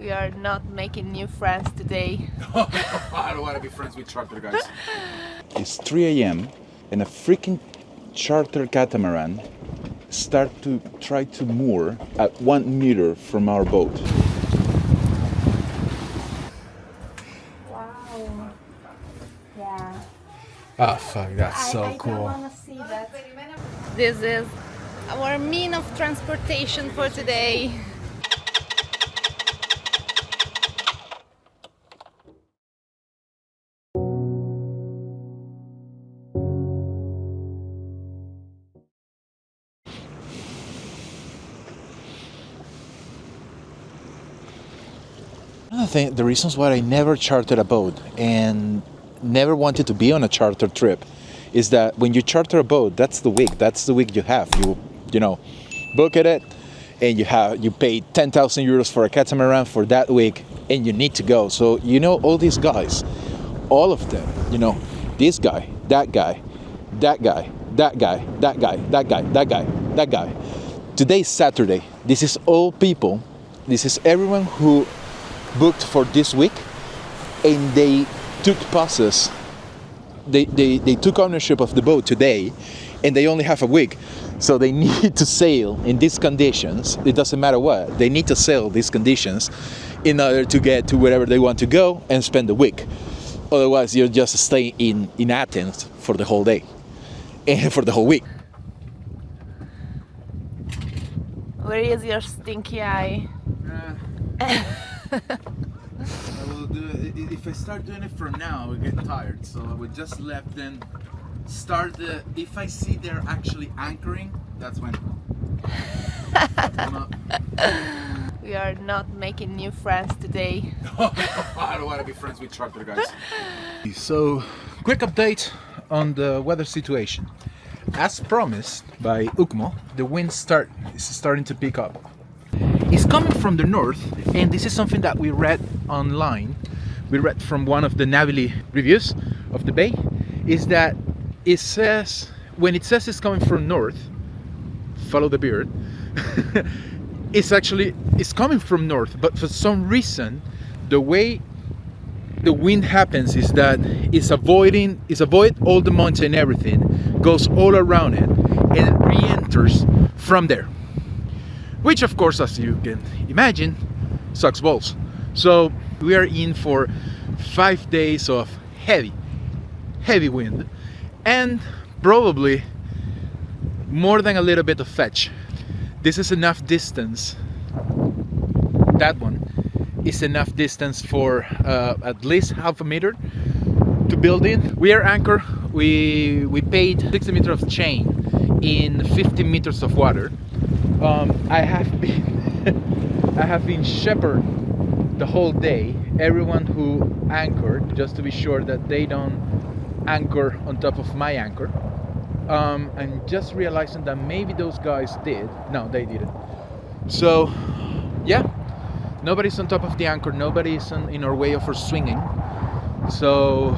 We are not making new friends today. I don't want to be friends with charter guys. It's 3 a.m. and a freaking charter catamaran start to try to moor at 1 meter from our boat. Wow. Yeah. Oh fuck, that's so I cool. don't want to see that. This is our mean of transportation for today. Another thing, the reasons why I never chartered a boat and never wanted to be on a charter trip is that when you charter a boat, that's the week you have. You know, book it and you pay 10,000 euros for a catamaran for that week and you need to go. So all these guys, all of them, this guy, that guy, that guy, that guy, that guy, that guy, that guy, that guy. Today's Saturday. This is all people. This is everyone who booked for this week and they took passes. They took ownership of the boat today and they only have a week. So they need to sail in these conditions. It doesn't matter what. They need to sail these conditions in order to get to wherever they want to go and spend the week. Otherwise, you'll just stay in Athens for the whole day and for the whole week. Where is your stinky eye? I will do it. If I start doing it from now, I will get tired. So I would just let them start if I see they're actually anchoring, that's when. We are not making new friends today. I don't want to be friends with charter guys. So, quick update on the weather situation. As promised by UCMO, the wind is starting to pick up. It's coming from the north, and this is something that we read online. We read from one of the Navili reviews of the bay, is that it says, when it says it's coming from north, follow the beard, it's coming from north, but for some reason, the way the wind happens is that it's avoid all the mountain and everything, goes all around it, and it re-enters from there. Which of course, as you can imagine, sucks balls. So we are in for 5 days of heavy wind and probably more than a little bit of fetch. This is enough distance. That one is enough distance for at least half a meter to build in. We are anchor. We paid 60 meters of chain in 50 meters of water. I have been shepherd the whole day, everyone who anchored, just to be sure that they don't anchor on top of my anchor. I'm just realizing that maybe those guys did. No, they didn't. So yeah, nobody's on top of the anchor, nobody's in our way of our swinging. So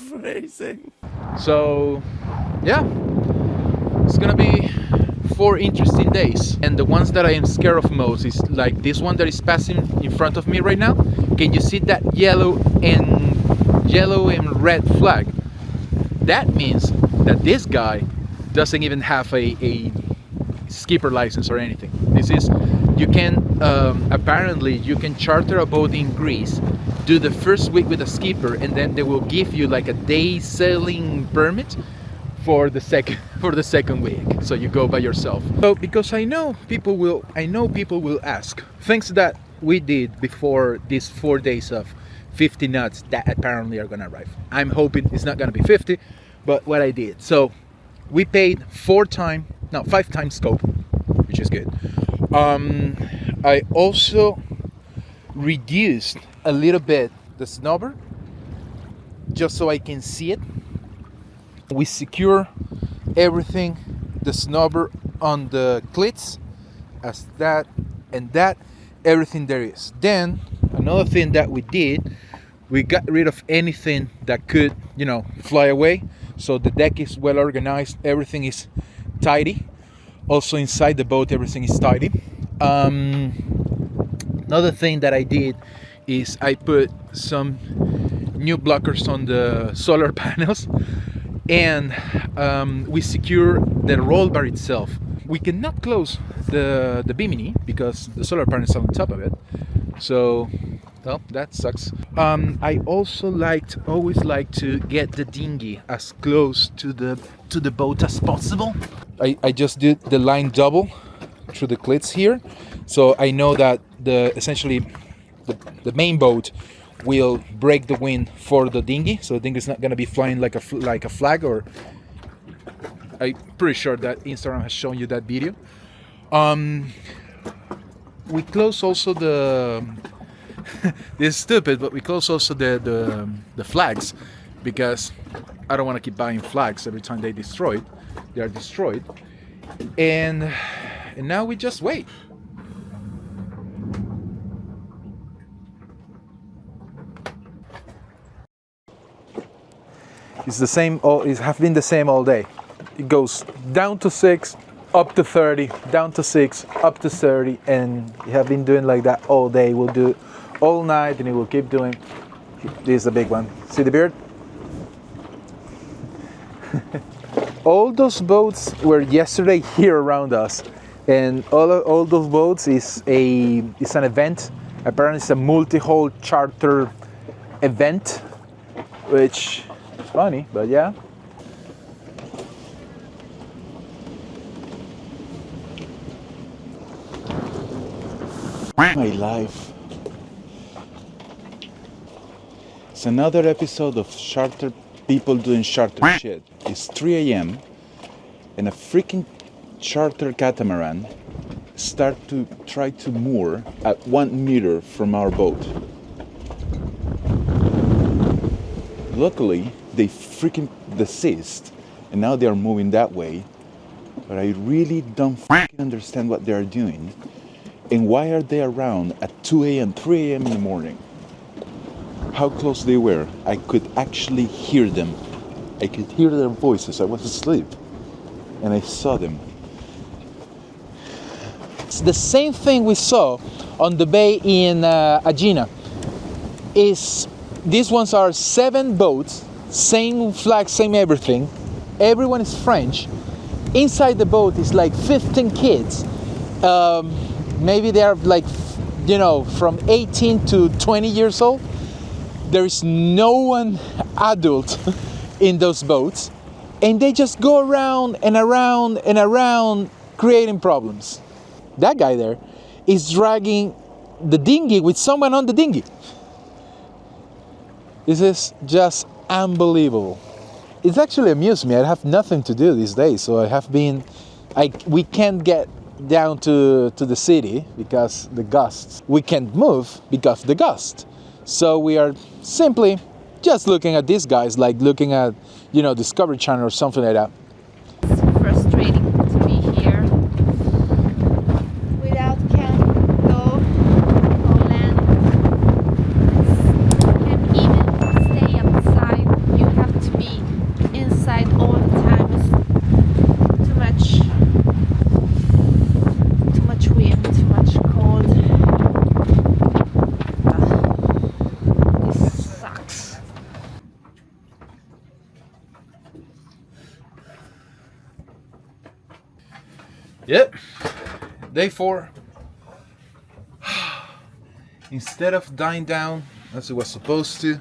phrasing. So yeah, it's gonna be 4 interesting days, and the ones that I am scared of most is like this one that is passing in front of me right now. Can you see that yellow and red flag? That means that this guy doesn't even have a skipper license or anything. This is, you can apparently you can charter a boat in Greece, do the first week with a skipper, and then they will give you like a day sailing permit for the second week, so you go by yourself. So because I know people will ask things that we did before these 4 days of 50 knots that apparently are gonna arrive. I'm hoping it's not gonna be 50, but what I did. So we paid 5 times scope, which is good. I also reduced a little bit the snubber just so I can see it. We secure everything, the snubber on the cleats as that and that, everything there is. Then another thing that we did, we got rid of anything that could, fly away. So the deck is well organized, everything is tidy. Also inside the boat, everything is tidy. Another thing that I did is I put some new blockers on the solar panels, and we secure the roll bar itself. We cannot close the bimini because the solar panel is on top of it, so well, that sucks. I also always like to get the dinghy as close to the boat as possible. I just did the line double through the clits here, so I know that essentially the main boat will break the wind for the dinghy, so the dinghy is not going to be flying like a flag. Or I'm pretty sure that Instagram has shown you that video. We close also the this is stupid, but we close also the flags, because I don't want to keep buying flags every time they are destroyed. And now we just wait. It's the same. It has been the same all day. It goes down to 6, up to 30, down to 6, up to 30, and we have been doing like that all day. We'll do it all night, and it will keep doing. This is a big one. See the beard? All those boats were yesterday here around us, and all those boats is an event. Apparently, it's a multi-hull charter event, which is funny, but yeah. My life. It's another episode of charter people doing charter shit. It's 3 a.m. and a freaking charter catamaran start to try to moor at 1 meter from our boat. Luckily, they freaking desist, and now they are moving that way. But I really don't freaking understand what they are doing. And why are they around at 2 a.m., 3 a.m. in the morning? How close they were. I could actually hear them. I could hear their voices. I was asleep. And I saw them. It's the same thing we saw on the bay in Aegina. These ones are 7 boats, same flag, same everything. Everyone is French. Inside the boat is like 15 kids. Maybe they are like, from 18 to 20 years old. There is no one adult in those boats, and they just go around and around and around creating problems. That guy there is dragging the dinghy with someone on the dinghy. This is just unbelievable. It's actually amused me. I have nothing to do these days, so we can't get down to the city because the gusts. We can't move because the gust. So we are simply just looking at these guys, like looking at, Discovery Channel or something like that. It's frustrating to be here without go land. Can't even stay outside. You have to be inside all the time. It's too much wind, too much cold. This sucks. Yep, day 4. Instead of dying down as it was supposed to,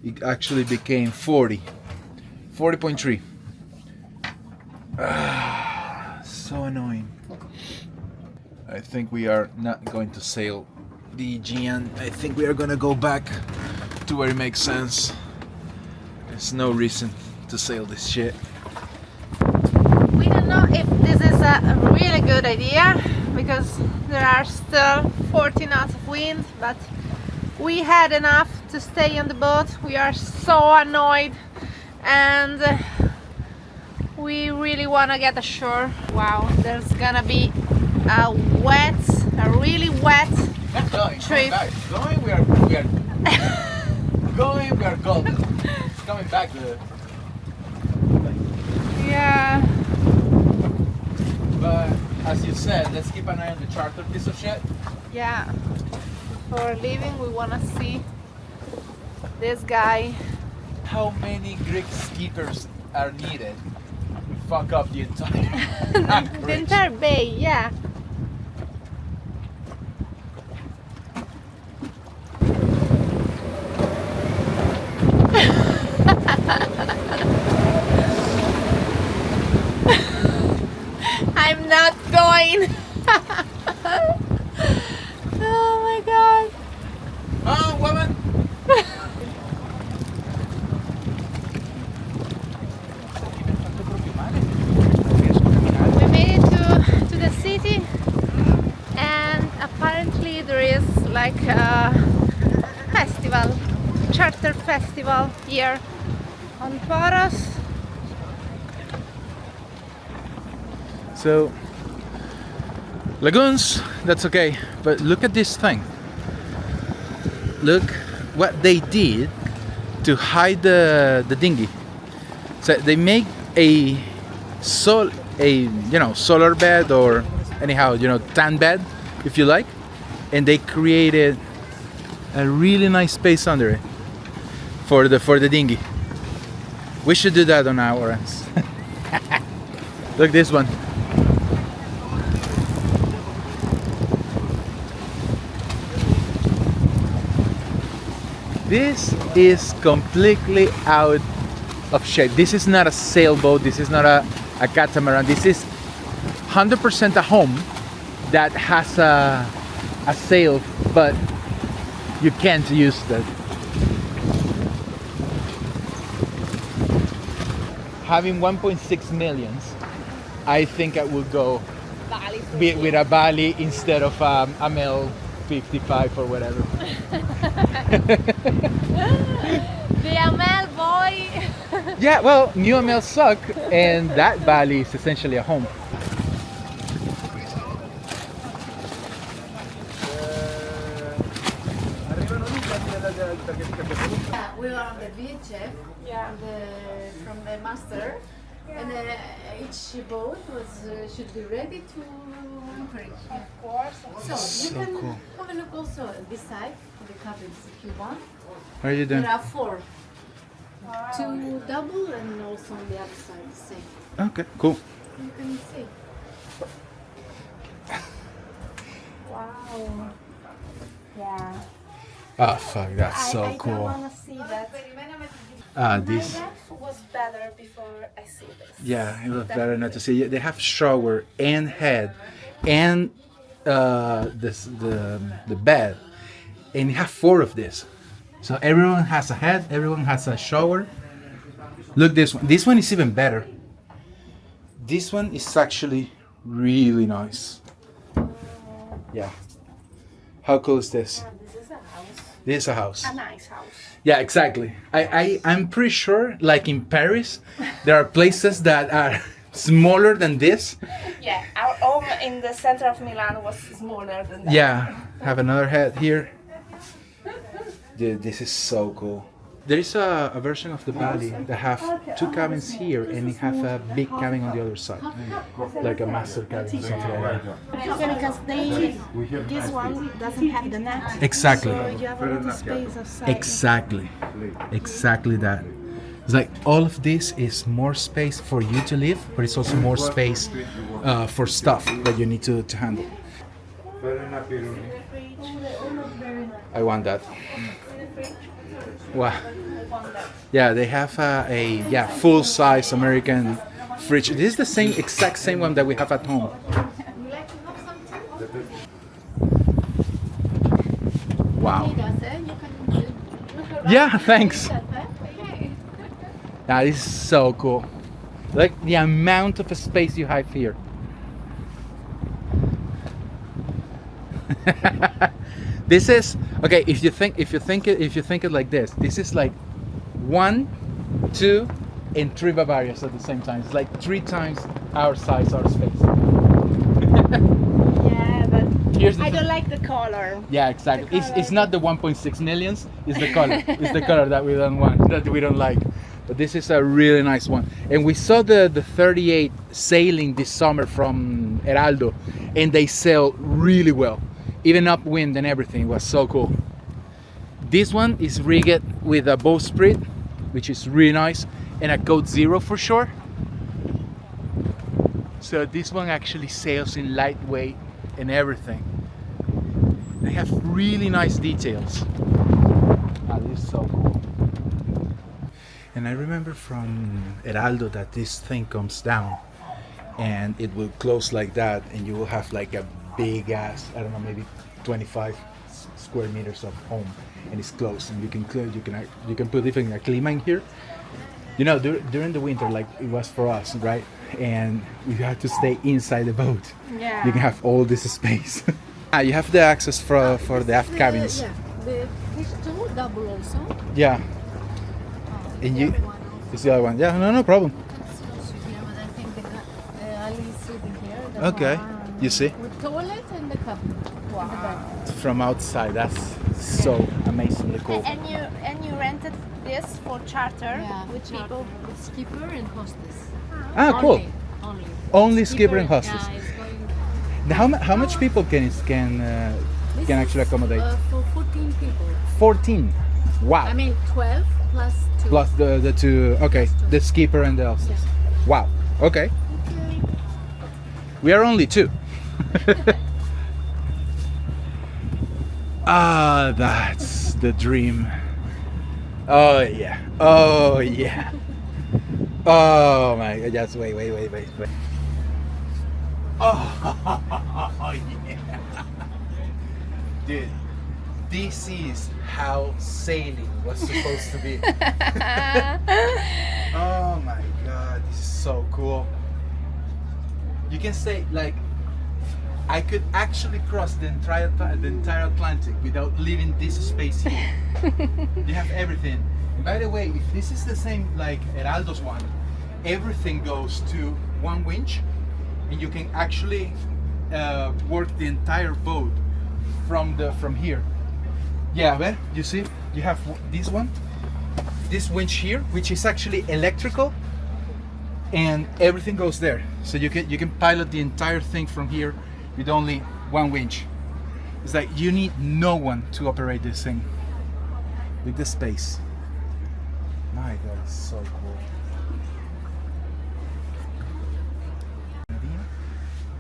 it actually became 40.3. So annoying. I think we are not going to sail the Aegean. I think we are gonna go back to where it makes sense. There's no reason to sail this shit. We don't know if this is a really good idea because there are still 40 knots of wind, but we had enough to stay on the boat. We are so annoyed and we really want to get ashore. Wow, there's gonna be a really wet trip. Going, we are going, we are golden. It's coming back. Yeah. But as you said, let's keep an eye on the charter piece of shit. Yeah. before leaving, we want to see this guy. How many Greek skippers are needed to fuck up the entire The anchorage? entire bay, yeah. I'm not going. Oh my god. Oh, woman! We made it to the city, and apparently there is like a festival, charter festival here on Poros. So, lagoons, that's okay, but look at this thing. Look what they did to hide the dinghy. So they make a solar bed, or anyhow, tan bed, if you like, and they created a really nice space under it for the dinghy. We should do that on our ends. Look, this one. This is completely out of shape. This is not a sailboat. This is not a catamaran. This is 100% a home that has a sail, but you can't use that. Having 1.6 millions, I think I would go with a Bali instead of a Mel 55 or whatever. The Amel boy. Yeah, well, new Amel suck, and that Bali is essentially a home. We were on the beach, from the master, and each boat should be ready to anchorage. Of course. So you can cool. have a look also at this side for the cabins if you want. How are you doing? There are 4. 2 double and also on the other side the same. Okay, cool. You can see. Wow. Yeah. Oh fuck, that's so I cool. don't want to see that. This. My life was better before I see this. Yeah, it was better not to see. They have shower and head, and the bed, and you have 4 of this. So everyone has a head, everyone has a shower. Look, this one. This one is even better. This one is actually really nice. Yeah. How cool is this? This is a house. This is a house. A nice house. Yeah, exactly. I'm pretty sure, like in Paris, there are places that are smaller than this. Yeah, our home in the center of Milan was smaller than that. Yeah, have another head here. Dude, this is so cool. There is a version of the Bali that have 2 cabins here, and it have a big cabin on the other side, like a master cabin or something like that. Yeah, because this one doesn't have the net. Exactly. So you have a little space outside. Exactly that. It's like all of this is more space for you to live, but it's also more space for stuff that you need to handle. I want that. Wow. Yeah, they have a full-size American fridge. This is the exact same one that we have at home. Wow. Yeah, thanks. That is so cool. Like the amount of space you have here. This is okay. If you think it like this is like 1, 2, and 3 Bavarias at the same time. It's like 3 times our size, our space. Yeah, but Here's the I don't like the color. Yeah, exactly. It's not the 1.6 millions. It's the color. It's the color that we don't want, that we don't like. But this is a really nice one. And we saw the 38 sailing this summer from Heraldo, and they sail really well. even upwind and everything. It was so cool. This one is rigged with a bowsprit, which is really nice, and a code 0 for sure. So this one actually sails in lightweight and everything. They have really nice details. This is so cool. And I remember from Heraldo that this thing comes down and it will close like that, and you will have like a big ass, I don't know, maybe 25 square meters of home, and it's closed, and you can put even a clima in here. You know, during the winter, like it was for us, right? And we had to stay inside the boat. Yeah. You can have all this space. You have the access for the aft cabins. Yeah, these two double also. Yeah. And you, it's the other one. Yeah, no problem. It's also here, but I think Ali is sitting here. The Okay, one you see? with toilet and the cup. Wow. From outside, that's so amazingly cool. And you rented this for charter Yeah, with charter people. with skipper and hostess. Ah, cool. Only. Only skipper and hostess. Yeah, it's going. How much people can This actually is, accommodate? For 14 people. 14. Wow. I mean 12 plus 2. Plus the two. Okay, the skipper and the hostess. Wow. Okay. We are only 2. Ah, that's the dream. Oh yeah. Oh yeah. Oh my God. Just wait. Oh yeah. Dude, this is how sailing was supposed to be. Oh my God, this is so cool. You can say, like, I could actually cross the entire Atlantic without leaving this space here. You have everything. And by the way, if this is the same like Heraldo's one, everything goes to one winch, and you can actually work the entire boat from here. Yeah, well, you see, you have this one, this winch here, which is actually electrical, and everything goes there. So you can pilot the entire thing from here with only one winch. It's like you need no one to operate this thing. With the space. My God, it's so cool.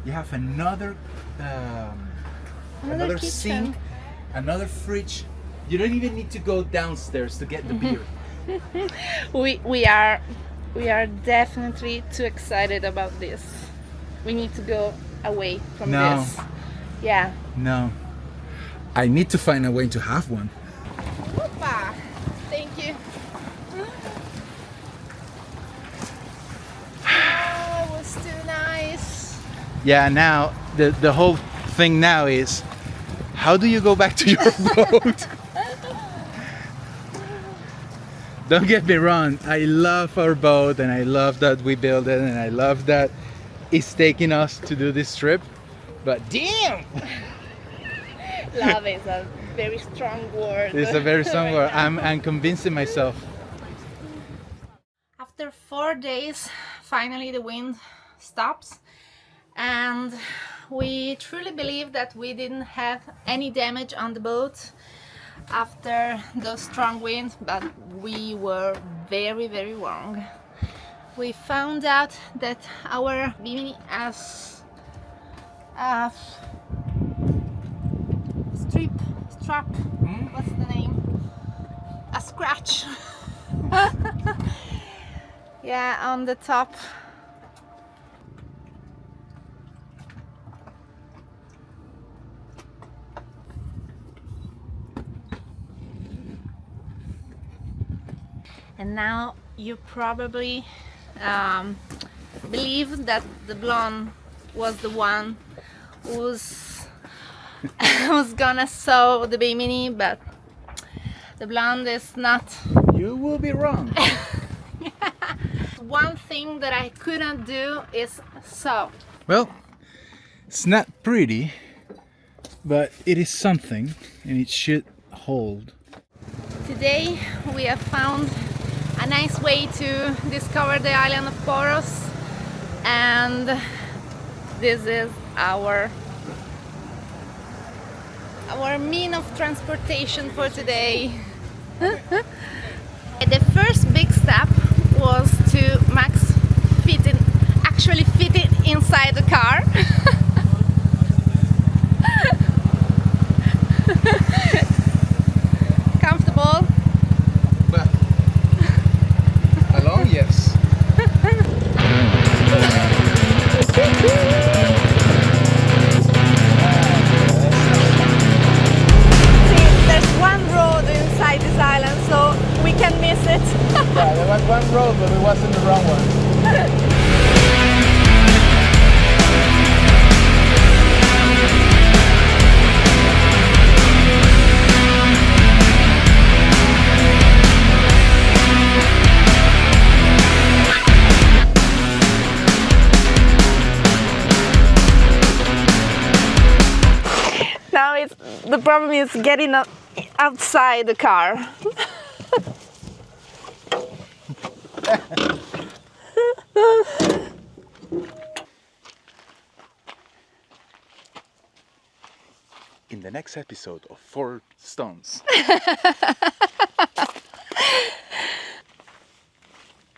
You have another kitchen. sink, another fridge. You don't even need to go downstairs to get the beer. We are definitely too excited about this. We need to go away from No. this. Yeah. No. I need to find a way to have one. Opa. Thank you. Oh, it was too nice. Yeah, now the whole thing now is, how do you go back to your boat? Don't get me wrong, I love our boat and I love that we built it and I love that it's taking us to do this trip, but damn! Love is a very strong word. It's a very strong right word. now. I'm convincing myself. After 4 days, finally the wind stops, and we truly believe that we didn't have any damage on the boat after those strong winds, but we were very, very wrong. We found out that our bimini has a strap, what's the name? A scratch. Yeah, on the top. And now you probably believe that the blonde was the one who's who's gonna sew the bimini, but the blonde is not. You will be wrong. One thing that I couldn't do is sew. Well, it's not pretty, but it is something and it should hold. Today we have found a nice way to discover the island of Poros, and this is our our mean of transportation for today. The first big step was to Max actually fit it inside the car. Comfortable? Well, alone, yes. There's one road inside this island, so we can miss it. Yeah, there was one road, but it wasn't the wrong one. Now the problem is getting outside the car. In the next episode of 4 Stones,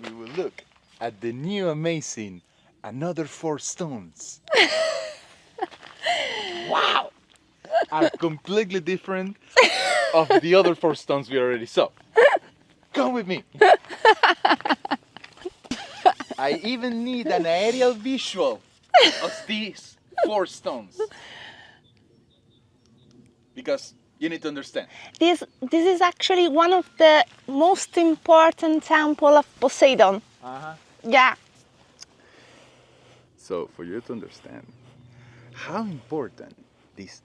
we will look at the new amazing Another 4 Stones. Wow! Are completely different of the other 4 stones we already saw. Come with me. I even need an aerial visual of these 4 stones. Because you need to understand. This is actually one of the most important temple of Poseidon. Yeah. So for you to understand how important these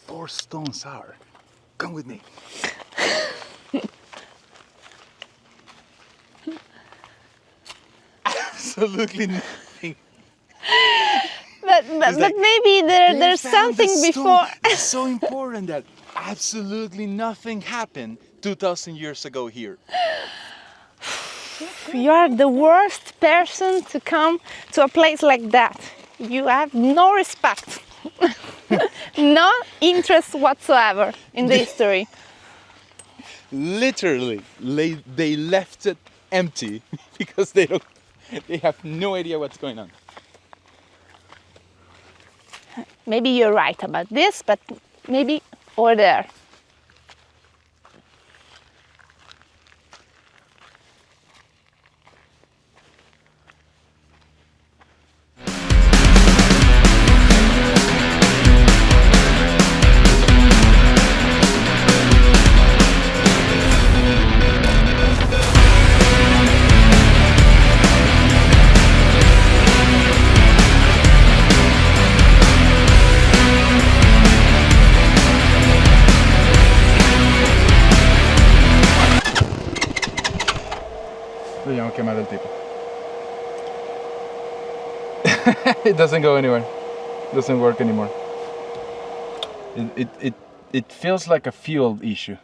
4 stones are, come with me. Absolutely nothing. But maybe there's something before. It's so important that absolutely nothing happened 2,000 years ago here. You are the worst person to come to a place like that. You have no respect. No interest whatsoever in the history. Literally, they left it empty because they have no idea what's going on. Maybe you're right about this, but maybe over there. Vogliamo chiamare il tipo. It doesn't go anywhere. It doesn't work anymore. It feels like a fuel issue.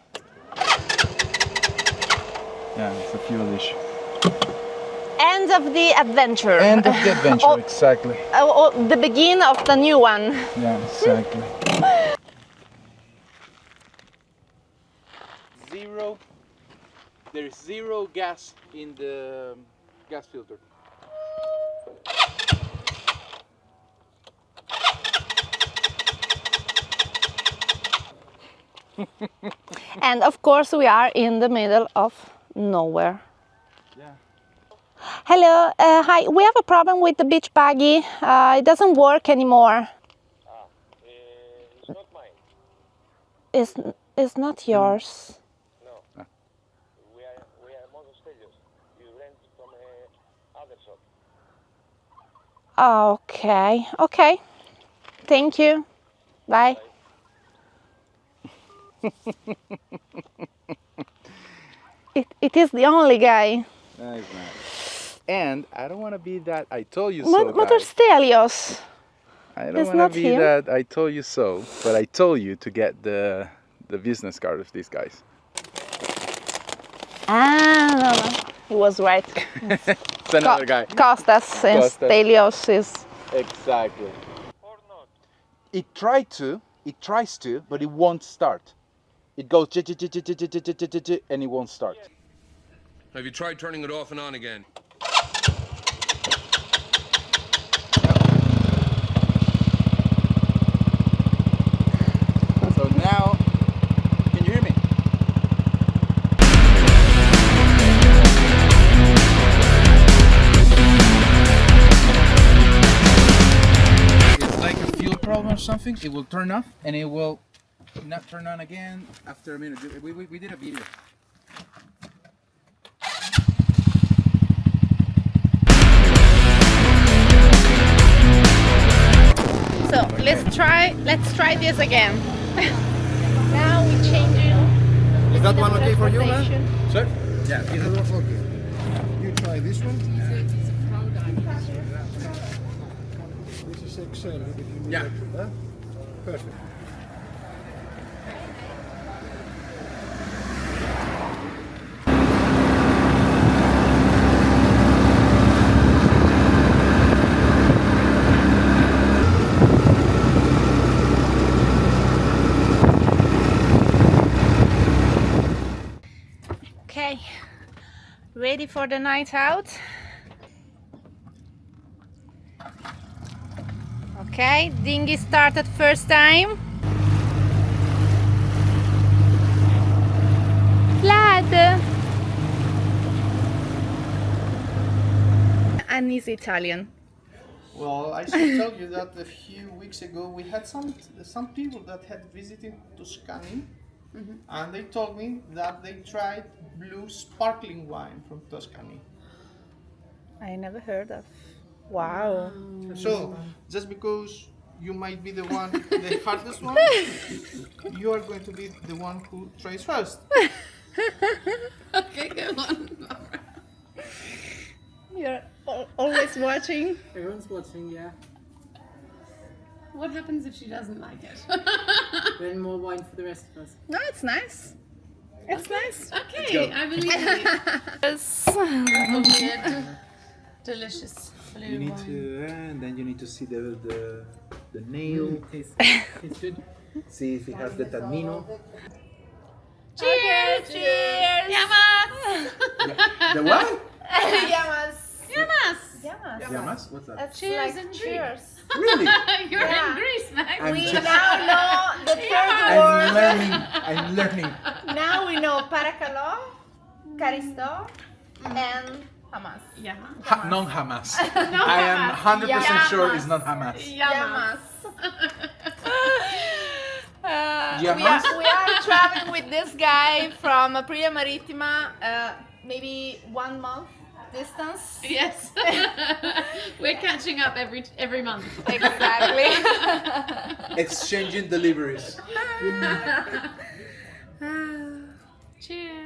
Yeah, it's a fuel issue. End of the adventure. End of the adventure, exactly. The beginning of the new one. Yeah, exactly. There is zero gas in the gas filter. And of course we are in the middle of nowhere. Yeah. Hello, hi, we have a problem with the beach buggy. It doesn't work anymore. It's not mine. It's not yours. No. We are monostellios. You rent from other shop. Okay, okay. Thank you. Bye. It is the only guy. No, it's not. And I don't want to be that I told you so guy. Motorstelios. I don't It's want not to be him. that I told you so, but I told you to get the business card of these guys. No. He was right. It's another guy. Costas and Costas. Stelios is... Exactly. Or not. It tried to it tries to, but it won't start. It goes and it won't start. Have you tried turning it off and on again? So now, can you hear me? It's like a fuel problem or something. It will turn off and it will not turn on again after a minute. We did a video. So let's try this again. Now we change it. Is that one okay for you, man? Sir? Yeah. Okay. You try this one. This is excellent. If you need Yeah. it, perfect. Okay, ready for the night out? Okay, dinghy started first time. Lad! And he's Italian. Well, I should tell you that a few weeks ago we had some people that had visited Tuscany, and they told me that they tried blue sparkling wine from Tuscany. I never heard of. Wow. So, just because you might be the hardest one, you are going to be the one who tries first. Okay, go on. You're always watching. Everyone's watching, yeah. What happens if she doesn't like it? Then more wine for the rest of us. No, it's nice. It's nice. Okay, I believe you. Yes. Oh, weird. Delicious. You need to, and then you need to see the nail. Tastes good. See if it has the tannino. Cheers! Cheers! Yamas! The what? Yamas. Yamas! Yamas. Yamas? What's that? That's Cheers like and cheers. Really? You're Yeah. in Greece, Max. I'm We just- now know the third I'm word. learning. I'm learning. Now we know Paracalo, Caristo, and Hamas. Yamas. Non-Hamas. I am 100% sure it's not Hamas. Yamas. Yamas? We are traveling with this guy from Aprilia Marittima, maybe 1 month distance. Yes. We're catching up every month. Exactly. Exchanging deliveries. Cheers.